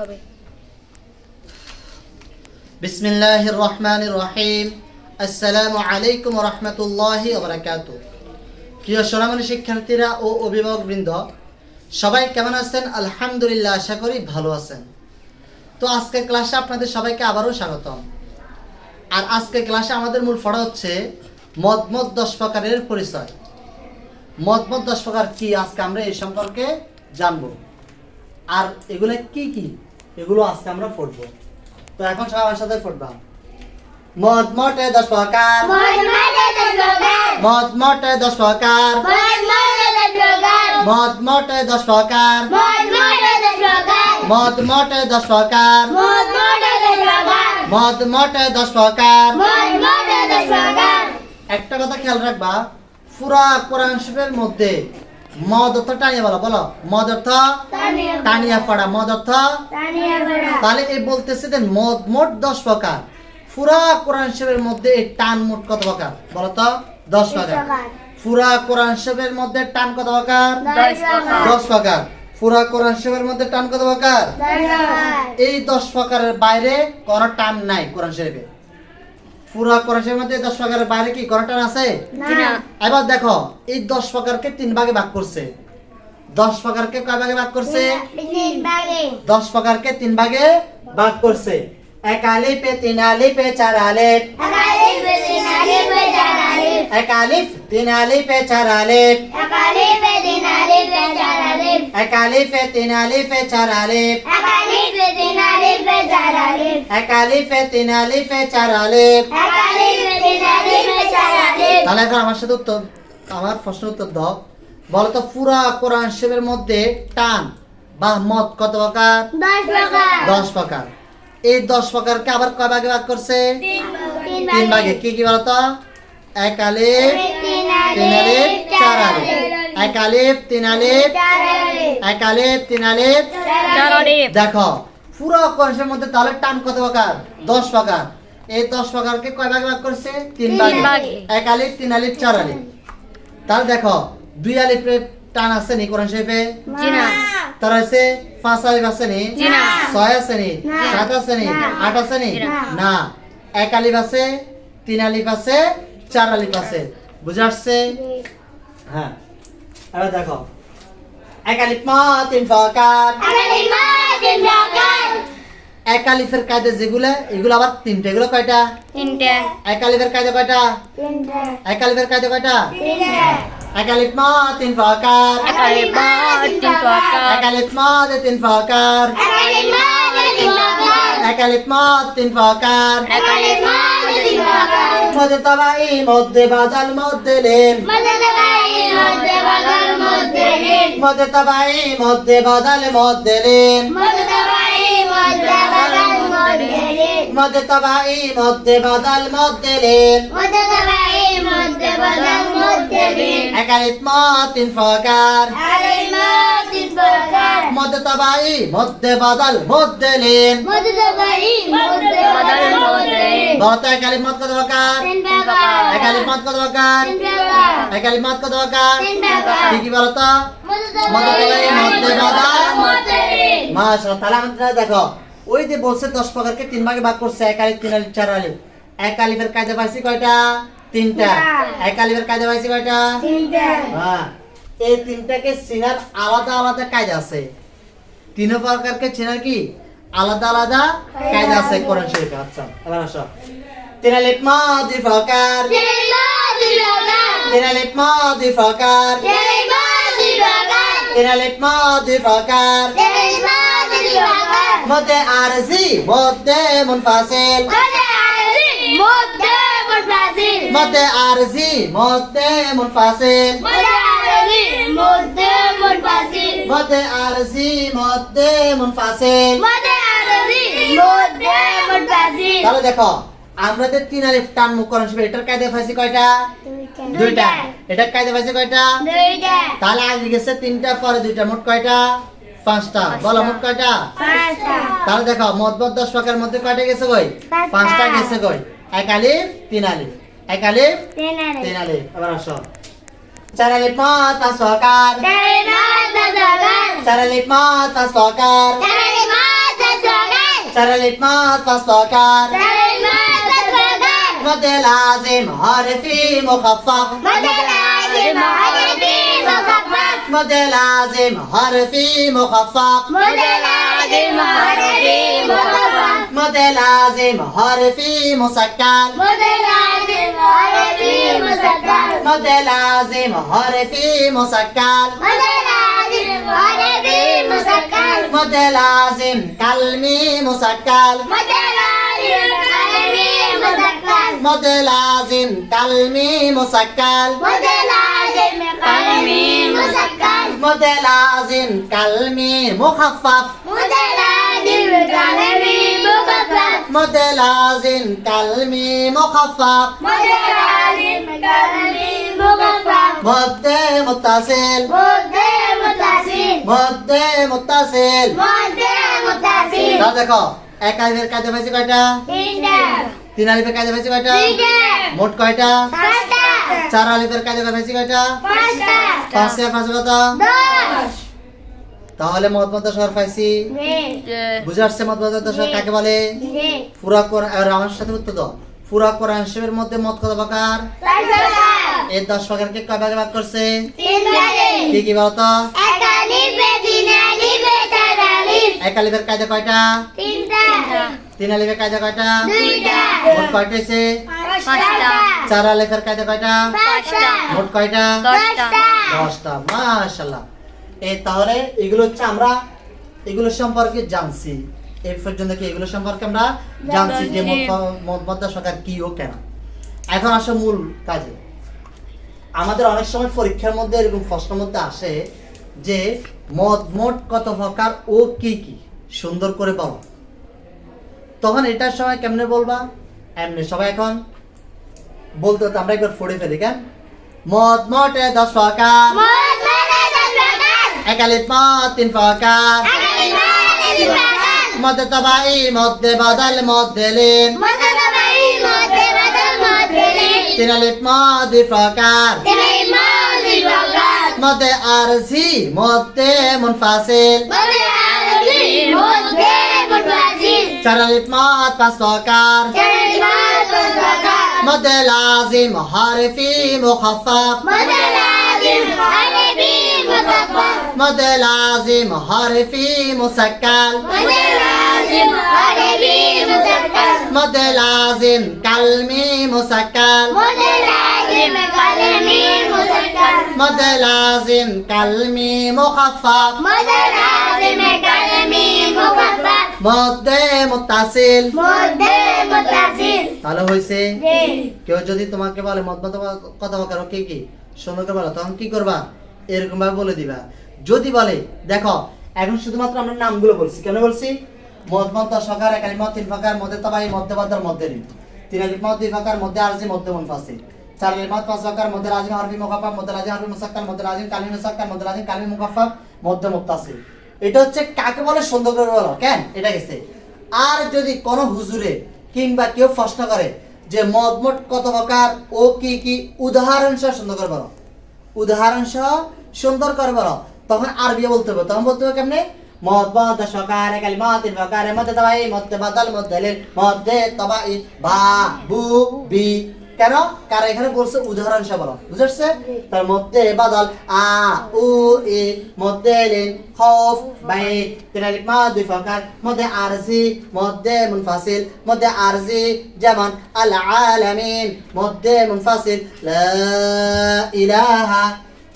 হবে। বিসমিল্লাহির রহমানির রহিম। আসসালামু আলাইকুম ওয়া রাহমাতুল্লাহি ওয়া বারাকাতুহু। প্রিয় সোনামণি শিক্ষার্থীরা ও অভিভাবকবৃন্দ, সবাই কেমন আছেন? আলহামদুলিল্লাহ, আশা করি ভালো আছেন। তো আজকের ক্লাসে আপনাদের সবাইকে আবারও স্বাগতম। আর আজকের ক্লাসে আমাদের মূল পড়া হচ্ছে মদ 10 প্রকারের পরিচয়। মদ 10 প্রকার কি, আজকে আমরা এই সম্পর্কে জানবো। আর এগুলো কি কি, এগুলো আজকে আমরা পড়বো। তো এখন সবাই আমার সাথে পড়বা। মদ মোটে 10 প্রকার, মদ মোটে 10 প্রকার, মদ মোটে 10 প্রকার, মদ মোটে 10 প্রকার, মদ মোটে 10 প্রকার। একটা কথা খেয়াল রাখবা, পুরা কোরআন শরীফের মধ্যে মদ অর্থ টানিয়া বলো, বলো মদ অর্থ টানিয়া পড়া, মদ অর্থ। তাহলে এই বলতেছে যে মদ মোট 10 প্রকার। পুরা কোরআন শরীফের মধ্যে এই টান মোট কত প্রকার বলো তো? 10 প্রকার। পুরা কোরআন শরীফের মধ্যে টান কত প্রকার? 10 প্রকার। পুরা কোরআন শরীফের মধ্যে টান কত প্রকার? এই 10 প্রকারের বাইরে কোনো টান নাই কোরআন শরীফে। পুরা কোরআন শরীফের মধ্যে 10 প্রকারের বাইরে কি কোনো টান আছে? না। এবার দেখো, এই 10 প্রকারকে 3 ভাগে ভাগ করছে। 10 প্রকারকে কয় ভাগে ভাগ করছে? 10 প্রকারকে 3 ভাগে ভাগ করছে। এক আলিফে 3 আলিফে 4 আলিফ, এক আলিফ 3 আলিফে 4 আলিফ, এক আলিফ 3 আলিফে 4 আলিফ, এক আলিফে 3 আলিফে 4 আলিফ, তাহলে এখন আমার সাথে উত্তর, আমার প্রশ্ন উত্তর দাও। বলো তো পুরা কোরআন শরীফের মধ্যে টান বা মদ কত প্রকার? 10 প্রকার। এই 10 প্রকারকে আবার কয় ভাগে ভাগ করছে? 3 ভাগে। কি কি বলো তো? এক আলিফ 3 আলিফ 4 আলিফ, এক আলিফ 3 আলিফ, এক আলিফ 3 আলিফ 4 আলিফ। দেখো পুরো কোরআন শরীফের মধ্যে তাহলে টান কত প্রকার? 10 প্রকার। এই 10 প্রকারকে কয় ভাগে ভাগ করছে? 3 ভাগে। এক আলিফ 3 আলিফ 4 আলিফ। তাহলে দেখো 2 আলিফের টান আছে নি কোরআন শরীফে? জি না। তার আছে 5 আলিফ আছে নি? জি না। 6 আছে নি? 7 আছে নি? 8 আছে নি? না। এক আলিফ আছে, 3 আলিফ আছে, 4 আলিফ আছে। বুঝে আসছে? হ্যাঁ। এবার দেখো, এক আলিফ মা 3 প্রকার। এক আলিফের কায়দা যেগুলো, এগুলো আবার 3টা। এগুলো কয়টা? 3টা। এক আলিফের কায়দা কয়টা? এক আলিফের কায়দা কয়টা? এক আলিফ মা 3 প্রকার, এক আলিফ মা 3 প্রকার, এক আলিফ মা 3 প্রকার, এক আলিফ মা 3 প্রকার। এক আলিফ মা 3 প্রকার। মধ্যে তাবাই মধ্যে বাদাল মধ্যে লেন, মধ্যে তাবাই মধ্যে বাদাল মধ্যে লেন, মধ্যে তাবাই মধ্যে বাদাল মধ্যে লেন, এক আলিফ মা 3 প্রকার, মধ্যে তাবাই মধ্যে বাদাল মধ্যে লেন। বলতো এক আলিফ মদ কত প্রকার? এক আলিফ মদ কত প্রকার? এক আলিফ মদ কত প্রকার? কি কি বলতো? মধ্যে তাবাই মধ্যে বাদাল। মাশাআল্লাহ। তাহলে আমরা দেখো, ওই যে বলছে 10 প্রকারকে 3 ভাগে ভাগ করছে। এক আলিফ 3 আলিফ 4 আলিফ। এক আলিফের কায়দা পাইছি কয়টা? 3টা। এক আলিফের কায়দা পাইছি কয়টা? 3টা। হ্যাঁ, এই 3টাকে চেনার আলাদা আলাদা কায়দা আছে। 3 প্রকারকে চেনার কি আলাদা আলাদা কায়দা আছে কোরআন শরীফে। আচ্ছা, এবার আসো। 3 আলিফ মা 2 প্রকার, 3 আলিফ মা 2 প্রকার, 3 আলিফ মা 2 প্রকার। মধ্যে আরজি মধ্যে মুনফাসিল, মধ্যে আরজি মধ্যে মুনফাসিল, মধ্যে আরজি মধ্যে মুনফাসিল। তাহলে দেখো, আমরা যে 3 আলিফ টান মুখ কোরআন শরীফে, এটার কায়দা পাইছি কয়টা? 2টা। এটার কায়দা পাইছি কয়টা? 2টা। তাহলে আগে গেছে 3টা, পরে 2টা, মোট কয়টা? 5টা। বলো মোট কয়টা? 5টা। তাহলে দেখো মদ 10 প্রকারের মধ্যে কয়টা গেছে কই? 5টা গেছে কই? এক আলিফ 3 আলিফ, এক আলিফ 3 আলিফ। এবার আসো, 4 আলিফ মদ 5 প্রকার, 4 আলিফ মদ 5 প্রকার, 4 চার আলিফ মাদ পাঁচ প্রকার মধ্যে লাজিম হরফি মুখাফফাফ মধ্যে লাজিম হরফি মুখাফফাফ মধ্যে লাজিম হরফি মুসাক্কাল মধ্যে লাজিম হরফি মুসাক্কাল মধ্যে লাজিম কালমি মুসাক্কাল মধ্যে লাজিম কালমি মুসাক্কাল মধ্যে লাজিম কালমি মুখাফফাফ মধ্যে লাজিম কালমি মুখাফফাফ মধ্যে মুত্তাসিল মধ্যে মুত্তাসিল না দেখো এক আলিফের কায়দা পাইছি কয়টা তিন আলিফের কায়দা পাইছি কয়টা মোট কয়টা চার আলিফের কায়দা পাইছি কয়টা পাঁচে পাঁচ কত তাহলে মত স্বর পাইছি বুঝে আসছে মত স্বর কাকে বলে পুরা কোরআন আর আমার সাথে উত্তর দাও পুরা কোরআন শরীফের মধ্যে মত কত প্রকার এই 10 প্রকারকে কয় ভাগে ভাগ করছে কি কি বলতো এক আলিফের কায়দা কয়টা তিন আলিফের কায়দা কয়টা মোট কয়টা আছে চার আলিফের কায়দা কয়টা মোট কয়টা 10টা মাশাআল্লাহ এই তাহলে এগুলো হচ্ছে আমরা এগুলো সম্পর্কে জানছি এই পর্যন্ত কি এগুলো সম্পর্কে আমরা জানছি যে মত সরকার কি ও কেন এখন আসো মূল কাজে আমাদের অনেক সময় পরীক্ষার মধ্যে এরকম প্রশ্নের মধ্যে আসে যে মোট কত প্রকার ও কি কি সুন্দর করে বলো তখন এটার সময় কেমনে বলবা এমনি সবাই এখন বলতে হতো আমরা একবার পড়ে ফেলি কেন মোটে 10 প্রকার এক আলিফ মদ 3 প্রকার মধ্যে তবাই মধ্যে বদল মধ্যে লিন তিন আলিফ মদ 2 প্রকার মধ্যে আরজি মধ্যে মুনফাসিল চার আলিফ মদ 5 প্রকার মধ্যে লাজিম হরফি মুখাফফাফ মধ্যে লাজিম হরফি মুসাক্কাল মধ্যে লাজিম কালমি মুসাক্কাল মধ্যে লাজিম কালমি মুখাফফাফ মধ্যে মুত্তাসিল তাহলে হইছে কেউ যদি তোমাকে বলে মত কথা বলো কি কি সুন্দর করে বলো তখন কি করবা এরকম ভাবে বলে দিবা যদি বলে দেখো এখন শুধুমাত্র আমরা নামগুলো বলছি কেন বলছি মত সকার এক আলিফ মদ 3 প্রকার মধ্যে তবাই মধ্যে বদর মধ্যে লিন তিন আলিফ মদ 2 প্রকার মধ্যে আরজি মধ্যে মুনফাসিল চার আলিফ মদ 5 প্রকার মধ্যে লাজিম হরফি মুখাফফাফ মধ্যে লাজিম হরফি মুসাক্কাল মধ্যে লাজিম কালমি মুসাক্কাল মধ্যে লাজিম কালমি মুখাফফাফ মধ্যে মুত্তাসিল এটা হচ্ছে কাকে বলে সুন্দর করে বলো কেন এটা গেছে আর যদি কোন হুজুরে কিংবা কেউ প্রশ্ন করে যে মোট কত প্রকার ও কি কি উদাহরণ সহ সুন্দর করে বলো উদাহরণ সহ সুন্দর করে বলো তখন আরবি বলতে হবে তখন বলতে হবে কেমনে মদ সকার এক আলিফ মদ 3 প্রকার মধ্যে তবাই মধ্যে বদল মধ্যে লিন মধ্যে তবাই বা বু বি কেন কারণ এখানে বলছে উদাহরণ সহ বলো বুঝছছে তার মধ্যে বদল আ উ ই মধ্যে লিন খৌফ বাই তিন আলিফ মদ 2 প্রকার মধ্যে আরজি মধ্যে মুনফাসিল মধ্যে আরজি যেমন আল আলামিন মধ্যে মুনফাসিল লা ইলাহা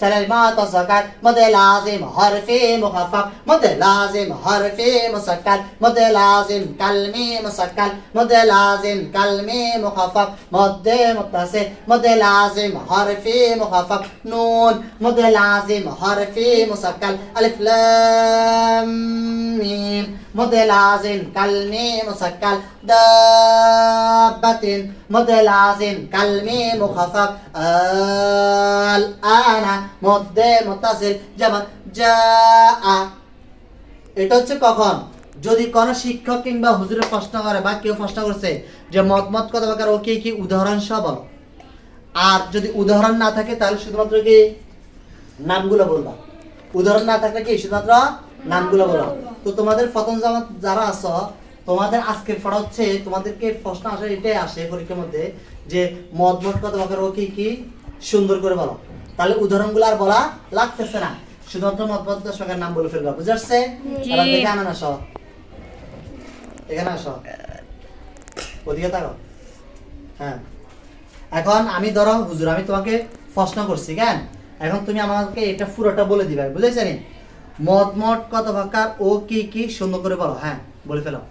চার আলিফ মদ 5 প্রকার মধ্যে লাজিম হরফি মুখাফফাফ মধ্যে লাজিম হরফি মুসাক্কাল মধ্যে লাজিম কালমি মুসাক্কাল মধ্যে লাজিম কালমি মুখাফফাফ মধ্যে মুত্তাসিল মধ্যে লাজিম হরফি মুখাফফাফ নুন মধ্যে লাজিম হরফি মুসাক্কাল আলিফ লাম মিম মধ্যে লাজিম কালমি মুসাক্কাল দাব্বাতিন মধ্যে লাজিম কালমি মুখাফফাফ আল আনা মধ্যে মুত্তাসিল যেমন জাআ এটা হচ্ছে কখন যদি কোন শিক্ষক কিংবা হুজুরে প্রশ্ন করে বা কেউ প্রশ্ন করছে যে মত কত প্রকার ও কি কি উদাহরণ সহ বলো আর যদি উদাহরণ না থাকে তাহলে শুধুমাত্র কি নামগুলো বলবা উদাহরণ না থাকলে কি শুধুমাত্র নামগুলো বলো তো তোমাদের প্রথম যারা আছো তোমাদের আজকের পড়া হচ্ছে তোমাদেরকে প্রশ্ন আসে এটাই আসে পরীক্ষার মধ্যে যে মদ মদ কত প্রকার ও কি কি সুন্দর করে বলো। তাহলে উদাহরণগুলো আর বলা লাগতেছে না, শুধুমাত্র মদ মদ দশকের নাম বলে ফেলবা, বুঝতে পারছে? জি। এবার দেখে আনা আসো, এখানে আসো, ওদিকে তাকাও। হ্যাঁ, এখন আমি ধরো হুজুর আমি তোমাকে প্রশ্ন করছি, কেন এখন তুমি আমাকে এটা পুরোটা বলে দিবা, বুঝেছেন? মদ মদ কত প্রকার ও কি কি সুন্দর করে বলো। হ্যাঁ, বলে ফেলো।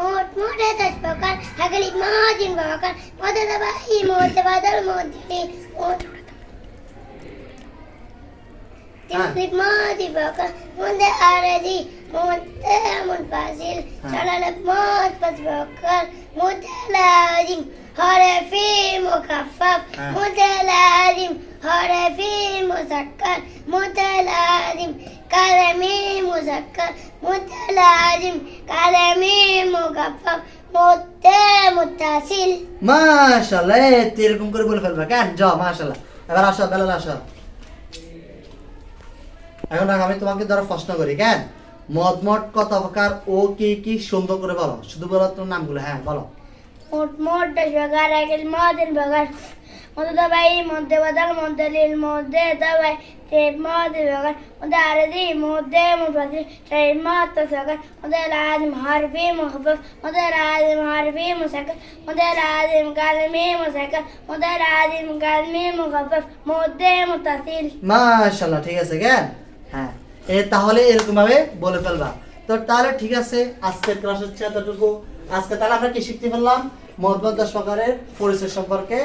मोट मोटे दस प्रकार हगली माजिन प्रकार मोटे दबाई मोटे बादल मोटे तिमलिक माजी प्रकार मोटे आरजी मोटे मुन फासिल चलाल मोट पस प्रकार मोटे लाजिम हरे फी मुकफ्फफ मोटे लाजिम हरे फी मुसक्कर मोटे लाजिम कालमी मुसक्कर मोटे लाजिम कालमी मुकफ्फफ मोटे मुत्तासिल। মাশাআল্লাহ, এরকম করে বলে ফেলবা, কেন যাও মাশাআল্লাহ। এবার আসো, বেলাল আসো। এখন আমি তোমাকে ধরো প্রশ্ন করি, কেন মদ মদ কত প্রকার ও কি কি সুন্দর করে বলো, শুধু বলো তোমার নামগুলো। হ্যাঁ বলো। मोट मोट दस प्रकार हगली माजिन प्रकार मोटे दबाई मोटे बादल मोटे लील मोटे दबाई टेप मोटे प्रकार मोटे आरजी मोटे मुन फासिल चलाल मोट पस प्रकार मोटे लाजिम हरफी मुकफ्फफ मोटे लाजिम हरफी मुसक्कर मोटे लाजिम कालमी मुसक्कर मोटे लाजिम कालमी मुकफ्फफ मोटे मुत्तासिल। মাশাআল্লাহ, ঠিক আছে কেন? হ্যাঁ, তাহলে এরকম ভাবে বলে ফেলবা। তো তাহলে ঠিক আছে, আজকের ক্লাস হচ্ছে এতটুকু। আজকে তাহলে আমরা কি শিখতে পারলাম? মদ মদ দশ প্রকারের পরিচয় সম্পর্কে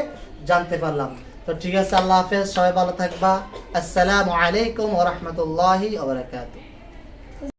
জানতে পারলাম। তো ঠিক আছে, আল্লাহ হাফেজ, সবাই ভালো থাকবা। আসসালামু আলাইকুম ওয়া রাহমাতুল্লাহি ওয়া বারাকাতুহু।